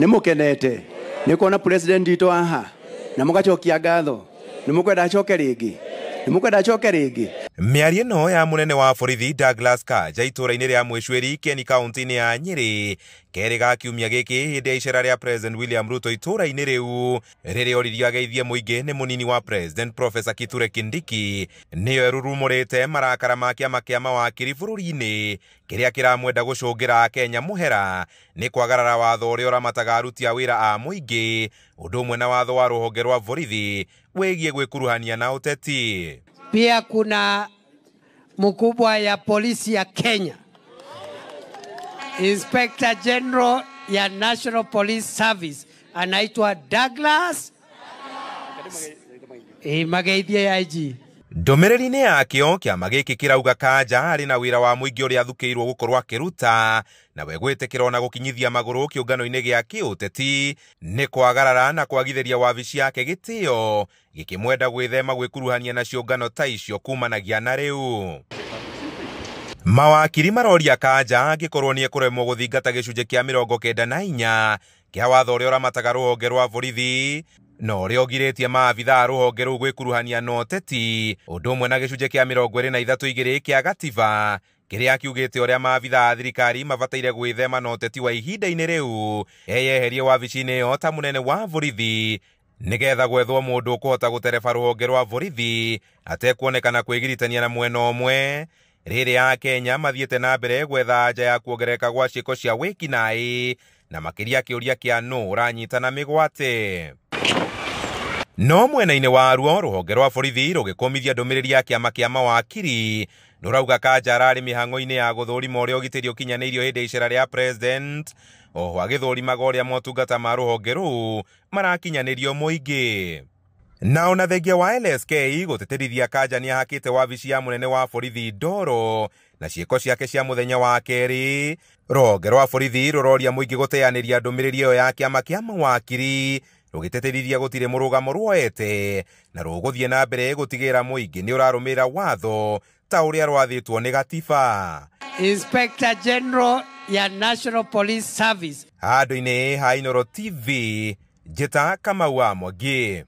nimukenete nikuona president ito aha na mugacokia ngatho nimukwenda acoke ringi nimukwenda acoke ringi. Mĩario no ya munene wa borithi Douglas Kanja itũra-inĩ rĩa Mwĩcwĩri Kieni kaunti-inĩ ya Nyeri kerĩ ga kiumia gĩkĩ hĩndĩ ya icera rĩa President William Ruto itũra-inĩ rĩu rĩrĩa oririe ageithie mũingĩ nĩ mũnini wa President Professor Kithure Kindiki nĩyo erurumũrĩte marakara ma kĩama kĩa mawakiri bũrũri-inĩ kĩrĩa kĩramwenda gũcũngĩra Kenya mũhera nĩ kwagarara watho ũrĩa ũramataga aruti a wĩra a mũingĩ ũndũ ũmwe na watho wa rũhonge rwa borithi wĩgiĩ gwĩkuruhania na ũteti. Pia kuna mkubwa ya polisi ya Kenya, Inspector General ya National Police Service anaitwa Douglas Mageithie IG. Ndũmĩrĩri-inĩ yakĩo kĩama gĩkĩ kĩrauga Kanja arĩ na wĩra wa mũingĩ ũrĩa athukĩirwo gũkorwo akĩruta na we gwĩtĩkĩra na gũkinyithia magũrũ kĩũngano-inĩ gĩa kĩũteti nĩ kwagarara na kwagithĩria wabici yake gĩtĩo gĩkĩmwenda gwĩthema gwĩkuruhania na ciũngano ta icio kumanagia na rĩu. Mawakiri maroria Kanja angĩkorwo nĩ ekũremwo gũthingata gĩcunjĩ kĩa 94 kĩa watho ũrĩa ũramataga rũhonge rwa borithi no ũrĩa ũgirĩtie maabithaa rũhonge rũu gwĩkuruhania na ũteti ũndũ ũmwe na gĩcunjĩ kĩa 23 kĩa gatiba kĩrĩa kiugĩte ũrĩa maabithaa a thirikari mabataire gwĩthema na ũteti wa ihinda-inĩ rĩu eyeherie wabici-inĩ ĩyo ta mũnene wa borithi nĩgetha gwethwo mũndũ ũkũhota gũtereba rũhonge rwa borithi atekuonekana kwĩgiritania na mwena ũmwe rĩrĩa Kenya mathiĩte na mbere gwetha anja ya kuongereka gwa ciĩko cia wĩkinaĩ na makĩria kĩũria kĩa nũ ũranyitana mĩgwate. No mwena-inĩ waruo rũhonge rwa borithi rũgĩkũmithia ndũmĩrĩri ya kĩama kĩa mawakiri rũrauga Kanja ararĩ mĩhang'o-inĩ ya gũthũrima ũrĩa ũgitĩri ũkinyanĩirio hĩndĩ ya icera rĩa president oho agĩthũrimaga ũrĩa motungata ma rũhonge rũu marakinyanĩrio mũingĩ. Na ona thengia wa LSK gũtĩtĩrithia Kanja nĩ ahakĩte wabici ya mũnene wa borithi ndoro na ciĩko ciake cia mũthenya wa kerĩ rũhonge rwa borithi rũroria mũingĩ gũteanĩria ndũmĩrĩri ĩyo ya kĩama kĩa mawakiri rũgĩtĩtĩrithia gũtirĩ mũrũgamo ruoete na rũgũthiĩ na mbere gũtigĩra mũingĩ nĩ ũrarũmĩrĩra watho ta ũrĩa rwathĩtwo nĩ gatiba. Inspector General ya National Police Service. Handũ-inĩ ha Inooro TV, Njĩta Kamau wa Mwangi.